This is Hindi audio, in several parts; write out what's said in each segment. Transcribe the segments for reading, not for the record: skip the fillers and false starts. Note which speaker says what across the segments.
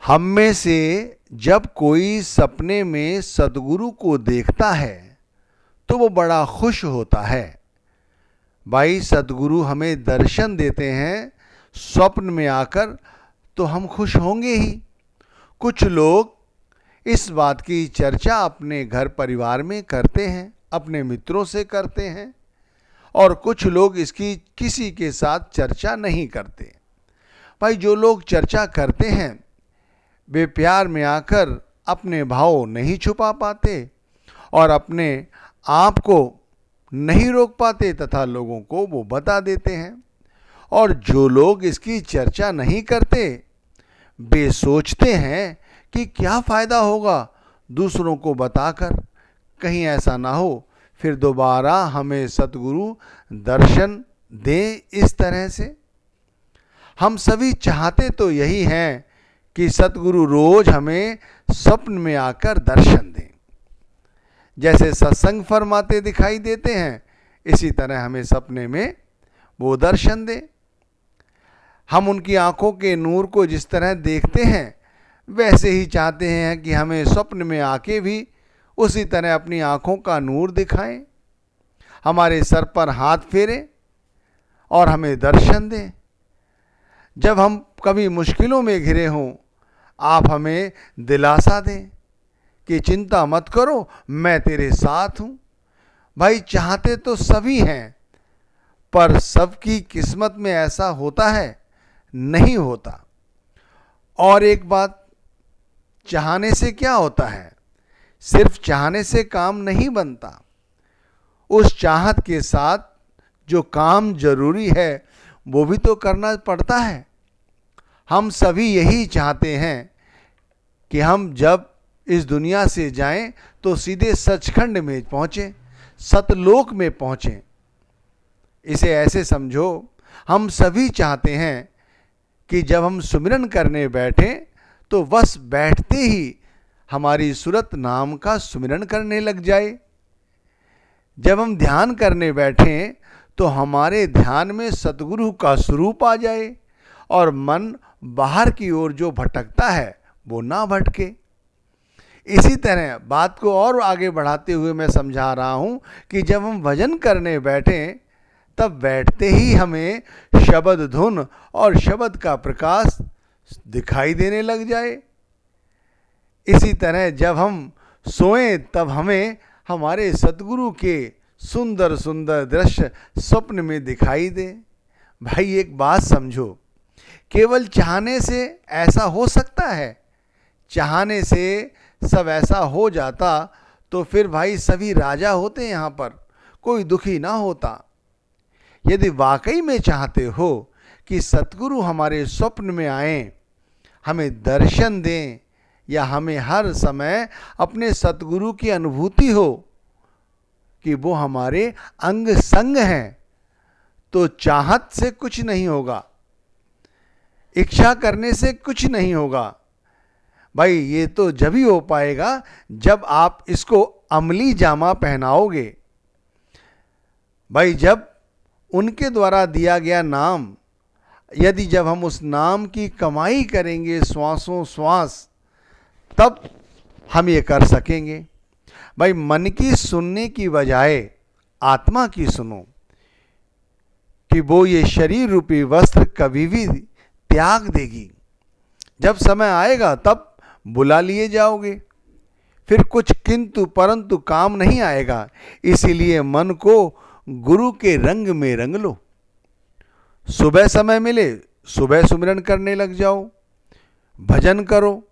Speaker 1: हम में से जब कोई सपने में सद्गुरु को देखता है तो वो बड़ा खुश होता है। भाई सद्गुरु हमें दर्शन देते हैं स्वप्न में आकर, तो हम खुश होंगे ही। कुछ लोग इस बात की चर्चा अपने घर परिवार में करते हैं, अपने मित्रों से करते हैं, और कुछ लोग इसकी किसी के साथ चर्चा नहीं करते। भाई जो लोग चर्चा करते हैं वे प्यार में आकर अपने भाव नहीं छुपा पाते और अपने आप को नहीं रोक पाते तथा लोगों को वो बता देते हैं। और जो लोग इसकी चर्चा नहीं करते वे सोचते हैं कि क्या फ़ायदा होगा दूसरों को बताकर, कहीं ऐसा ना हो फिर दोबारा हमें सतगुरु दर्शन दे इस तरह से। हम सभी चाहते तो यही हैं कि सतगुरु रोज हमें स्वप्न में आकर दर्शन दें। जैसे सत्संग फरमाते दिखाई देते हैं, इसी तरह हमें सपने में वो दर्शन दें। हम उनकी आंखों के नूर को जिस तरह देखते हैं वैसे ही चाहते हैं कि हमें स्वप्न में आके भी उसी तरह अपनी आंखों का नूर दिखाएं, हमारे सर पर हाथ फेरें और हमें दर्शन दें। जब हम कभी मुश्किलों में घिरे हों, आप हमें दिलासा दें कि चिंता मत करो, मैं तेरे साथ हूँ। भाई चाहते तो सभी हैं, पर सबकी किस्मत में ऐसा होता है नहीं होता। और एक बात, चाहने से क्या होता है? सिर्फ चाहने से काम नहीं बनता, उस चाहत के साथ जो काम जरूरी है वो भी तो करना पड़ता है। हम सभी यही चाहते हैं कि हम जब इस दुनिया से जाएं तो सीधे सचखंड में पहुँचें, सतलोक में पहुँचें। इसे ऐसे समझो, हम सभी चाहते हैं कि जब हम सुमिरन करने बैठें तो बस बैठते ही हमारी सूरत नाम का सुमिरन करने लग जाए। जब हम ध्यान करने बैठें तो हमारे ध्यान में सतगुरु का स्वरूप आ जाए और मन बाहर की ओर जो भटकता है वो ना भटके। इसी तरह बात को और आगे बढ़ाते हुए मैं समझा रहा हूँ कि जब हम भजन करने बैठें तब बैठते ही हमें शब्द धुन और शब्द का प्रकाश दिखाई देने लग जाए। इसी तरह जब हम सोएं तब हमें हमारे सतगुरु के सुंदर सुंदर दृश्य स्वप्न में दिखाई दे। भाई एक बात समझो, केवल चाहने से ऐसा हो सकता है? चाहने से सब ऐसा हो जाता तो फिर भाई सभी राजा होते यहाँ पर, कोई दुखी ना होता। यदि वाकई में चाहते हो कि सतगुरु हमारे स्वप्न में आएं, हमें दर्शन दें या हमें हर समय अपने सतगुरु की अनुभूति हो कि वो हमारे अंग संग हैं, तो चाहत से कुछ नहीं होगा, इच्छा करने से कुछ नहीं होगा। भाई ये तो जब ही हो पाएगा जब आप इसको अमली जामा पहनाओगे। भाई जब उनके द्वारा दिया गया नाम, यदि जब हम उस नाम की कमाई करेंगे श्वासों श्वास, तब हम ये कर सकेंगे। भाई मन की सुनने की बजाय आत्मा की सुनो कि वो ये शरीर रूपी वस्त्र कभी भी त्याग देगी। जब समय आएगा तब बुला लिए जाओगे, फिर कुछ किंतु परंतु काम नहीं आएगा। इसीलिए मन को गुरु के रंग में रंग लो। सुबह समय मिले सुबह सुमिरन करने लग जाओ, भजन करो।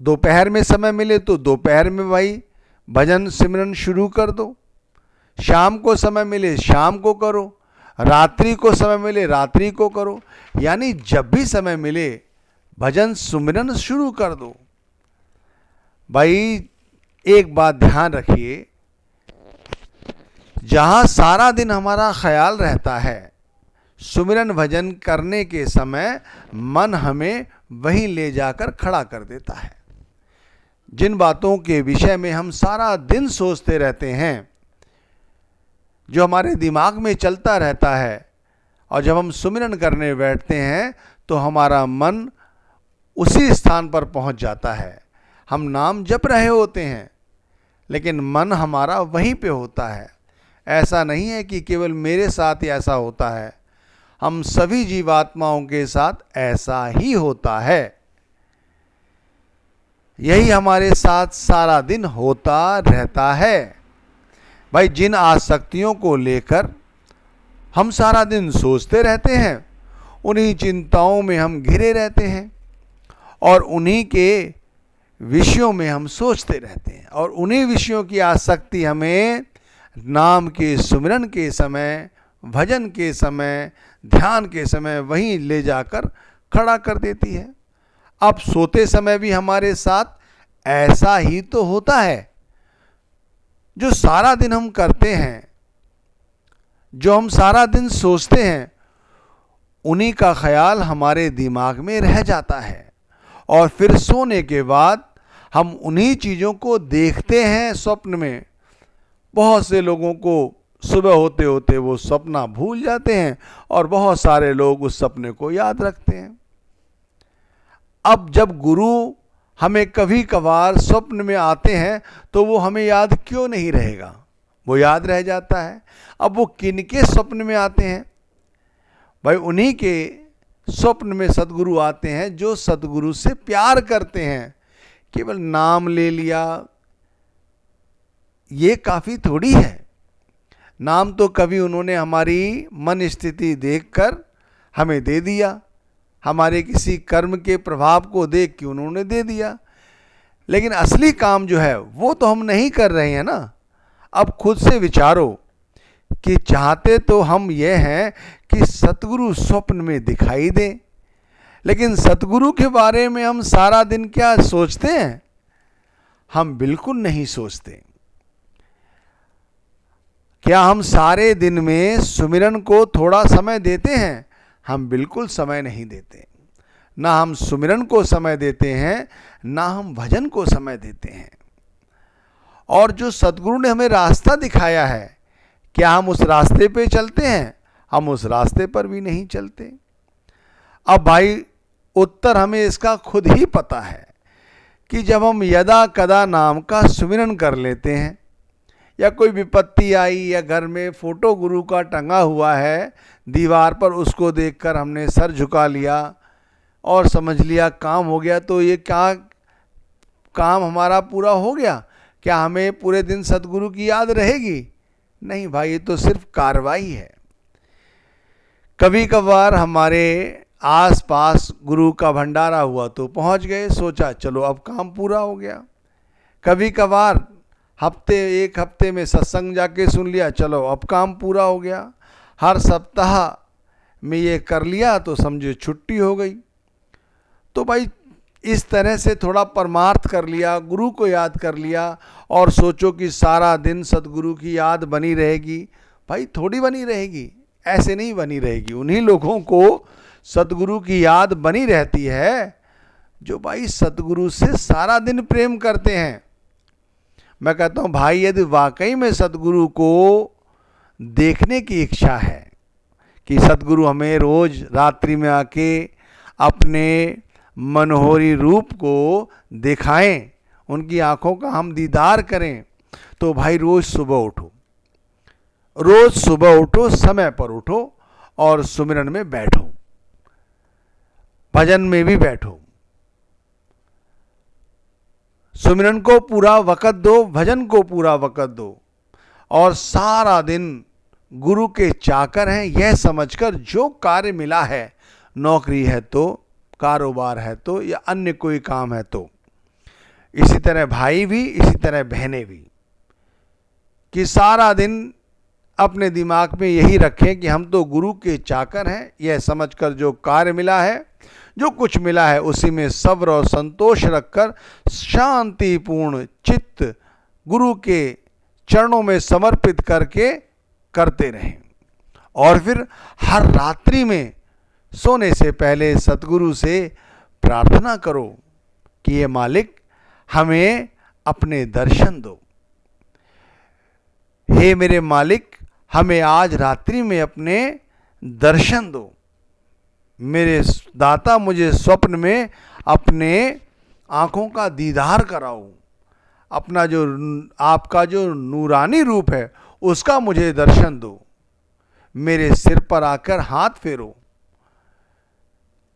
Speaker 1: दोपहर में समय मिले तो दोपहर में भाई भजन सिमरन शुरू कर दो। शाम को समय मिले शाम को करो, रात्रि को समय मिले रात्रि को करो। यानी जब भी समय मिले भजन सुमिरन शुरू कर दो। भाई एक बात ध्यान रखिए, जहाँ सारा दिन हमारा ख्याल रहता है, सुमिरन भजन करने के समय मन हमें वहीं ले जाकर खड़ा कर देता है। जिन बातों के विषय में हम सारा दिन सोचते रहते हैं, जो हमारे दिमाग में चलता रहता है, और जब हम सुमिरन करने बैठते हैं तो हमारा मन उसी स्थान पर पहुंच जाता है। हम नाम जप रहे होते हैं लेकिन मन हमारा वहीं पे होता है। ऐसा नहीं है कि केवल मेरे साथ ही ऐसा होता है, हम सभी जीवात्माओं के साथ ऐसा ही होता है। यही हमारे साथ सारा दिन होता रहता है। भाई, जिन आसक्तियों को लेकर हम सारा दिन सोचते रहते हैं, उन्हीं चिंताओं में हम घिरे रहते हैं और उन्हीं के विषयों में हम सोचते रहते हैं, और उन्हीं विषयों की आसक्ति हमें नाम के सुमिरन के समय, भजन के समय, ध्यान के समय वहीं ले जाकर खड़ा कर देती है। अब सोते समय भी हमारे साथ ऐसा ही तो होता है। जो सारा दिन हम करते हैं, जो हम सारा दिन सोचते हैं, उन्हीं का ख्याल हमारे दिमाग में रह जाता है और फिर सोने के बाद हम उन्हीं चीज़ों को देखते हैं स्वप्न में। बहुत से लोगों को सुबह होते होते वो सपना भूल जाते हैं और बहुत सारे लोग उस सपने को याद रखते हैं। अब जब गुरु हमें कभी कभार स्वप्न में आते हैं तो वो हमें याद क्यों नहीं रहेगा, वो याद रह जाता है। अब वो किनके स्वप्न में आते हैं? भाई, उन्हीं के स्वप्न में सदगुरु आते हैं जो सदगुरु से प्यार करते हैं। केवल नाम ले लिया ये काफ़ी थोड़ी है। नाम तो कभी उन्होंने हमारी मन स्थिति देखकर हमें दे दिया, हमारे किसी कर्म के प्रभाव को देख के उन्होंने दे दिया, लेकिन असली काम जो है वो तो हम नहीं कर रहे हैं ना। अब खुद से विचारो कि चाहते तो हम ये हैं कि सतगुरु स्वप्न में दिखाई दे, लेकिन सतगुरु के बारे में हम सारा दिन क्या सोचते हैं? हम बिल्कुल नहीं सोचते। क्या हम सारे दिन में सुमिरन को थोड़ा समय देते हैं? हम बिल्कुल समय नहीं देते। ना हम सुमिरन को समय देते हैं, ना हम भजन को समय देते हैं। और जो सतगुरु ने हमें रास्ता दिखाया है, क्या हम उस रास्ते पे चलते हैं? हम उस रास्ते पर भी नहीं चलते। अब भाई, उत्तर हमें इसका खुद ही पता है कि जब हम यदा कदा नाम का सुमिरन कर लेते हैं, या कोई विपत्ति आई, या घर में फोटो गुरु का टंगा हुआ है दीवार पर, उसको देखकर हमने सर झुका लिया और समझ लिया काम हो गया, तो ये क्या काम हमारा पूरा हो गया? क्या हमें पूरे दिन सतगुरु की याद रहेगी? नहीं भाई, ये तो सिर्फ कार्रवाई है। कभी कभार हमारे आसपास गुरु का भंडारा हुआ तो पहुंच गए, सोचा चलो अब काम पूरा हो गया। कभी कभार एक हफ्ते में सत्संग जाके सुन लिया, चलो अब काम पूरा हो गया। हर सप्ताह में ये कर लिया तो समझो छुट्टी हो गई। तो भाई, इस तरह से थोड़ा परमार्थ कर लिया, गुरु को याद कर लिया और सोचो कि सारा दिन सतगुरु की याद बनी रहेगी। भाई, थोड़ी बनी रहेगी, ऐसे नहीं बनी रहेगी। उन्हीं लोगों को सतगुरु की याद बनी रहती है जो भाई सतगुरु से सारा दिन प्रेम करते हैं। मैं कहता हूँ भाई, यदि वाकई में सतगुरु को देखने की इच्छा है कि सतगुरु हमें रोज रात्रि में आके अपने मनोहरी रूप को दिखाएं, उनकी आंखों का हम दीदार करें, तो भाई रोज सुबह उठो, रोज सुबह उठो, समय पर उठो और सुमिरन में बैठो, भजन में भी बैठो। सुमिरन को पूरा वक़्त दो, भजन को पूरा वक़्त दो, और सारा दिन गुरु के चाकर हैं यह समझकर जो कार्य मिला है, नौकरी है तो, कारोबार है तो, या अन्य कोई काम है तो, इसी तरह भाई भी, इसी तरह बहनें भी, कि सारा दिन अपने दिमाग में यही रखें कि हम तो गुरु के चाकर हैं, यह समझकर जो कार्य मिला है, जो कुछ मिला है, उसी में सब्र और संतोष रखकर शांतिपूर्ण चित्त गुरु के चरणों में समर्पित करके करते रहें। और फिर हर रात्रि में सोने से पहले सतगुरु से प्रार्थना करो कि ये मालिक हमें अपने दर्शन दो। हे मेरे मालिक, हमें आज रात्रि में अपने दर्शन दो। मेरे दाता मुझे स्वप्न में अपने आँखों का दीदार कराओ, अपना जो आपका जो नूरानी रूप है उसका मुझे दर्शन दो, मेरे सिर पर आकर हाथ फेरो।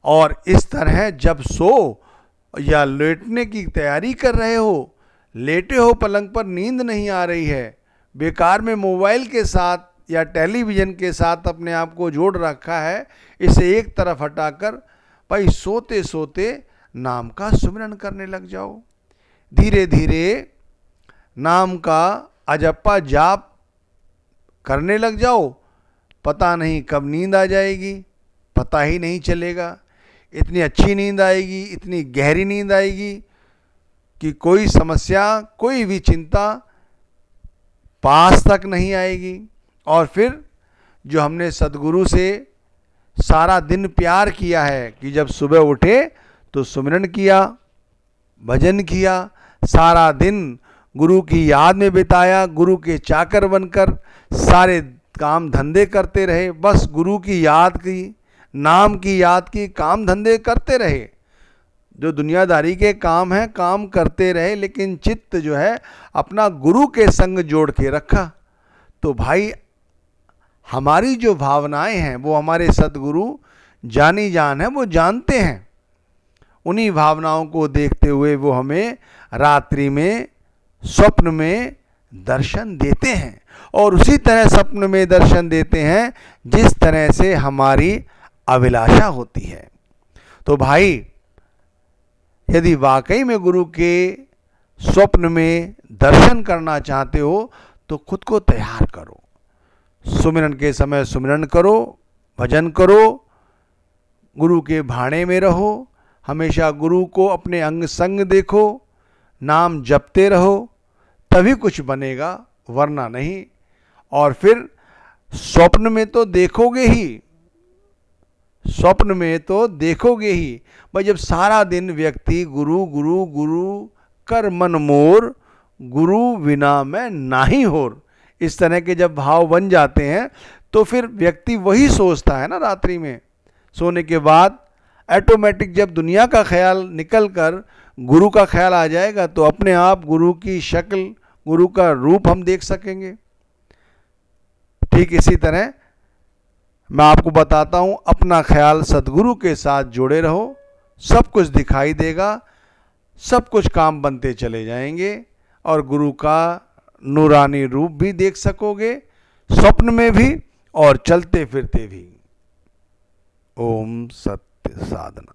Speaker 1: और इस तरह जब सो या लेटने की तैयारी कर रहे हो, लेटे हो पलंग पर, नींद नहीं आ रही है, बेकार में मोबाइल के साथ या टेलीविज़न के साथ अपने आप को जोड़ रखा है, इसे एक तरफ हटाकर भाई सोते सोते नाम का सुमिरन करने लग जाओ। धीरे धीरे नाम का अजप्पा जाप करने लग जाओ, पता नहीं कब नींद आ जाएगी, पता ही नहीं चलेगा। इतनी अच्छी नींद आएगी, इतनी गहरी नींद आएगी कि कोई समस्या, कोई भी चिंता पास तक नहीं आएगी। और फिर जो हमने सदगुरु से सारा दिन प्यार किया है कि जब सुबह उठे तो सुमिरन किया, भजन किया, सारा दिन गुरु की याद में बिताया, गुरु के चाकर बनकर सारे काम धंधे करते रहे, बस गुरु की याद की, नाम की याद की, काम धंधे करते रहे, जो दुनियादारी के काम हैं काम करते रहे, लेकिन चित्त जो है अपना गुरु के संग जोड़ के रखा। तो भाई हमारी जो भावनाएं हैं वो हमारे सदगुरु जानी जान है, वो जानते हैं। उन्हीं भावनाओं को देखते हुए वो हमें रात्रि में स्वप्न में दर्शन देते हैं, और उसी तरह स्वप्न में दर्शन देते हैं जिस तरह से हमारी अभिलाषा होती है। तो भाई यदि वाकई में गुरु के स्वप्न में दर्शन करना चाहते हो तो खुद को तैयार करो, सुमिरन के समय सुमिरन करो, भजन करो, गुरु के भाणे में रहो, हमेशा गुरु को अपने अंग संग देखो, नाम जपते रहो, तभी कुछ बनेगा, वरना नहीं। और फिर स्वप्न में तो देखोगे ही, स्वप्न में तो देखोगे ही भाई, जब सारा दिन व्यक्ति गुरु गुरु गुरु कर मन मोर, गुरु बिना मैं नाही होर, इस तरह के जब भाव बन जाते हैं तो फिर व्यक्ति वही सोचता है ना रात्रि में सोने के बाद। ऑटोमेटिक जब दुनिया का ख्याल निकल कर गुरु का ख्याल आ जाएगा तो अपने आप गुरु की शक्ल, गुरु का रूप हम देख सकेंगे। ठीक इसी तरह मैं आपको बताता हूँ, अपना ख्याल सदगुरु के साथ जोड़े रहो, सब कुछ दिखाई देगा, सब कुछ काम बनते चले जाएंगे, और गुरु का नूरानी रूप भी देख सकोगे, स्वप्न में भी और चलते फिरते भी। ओम सत्य साधना।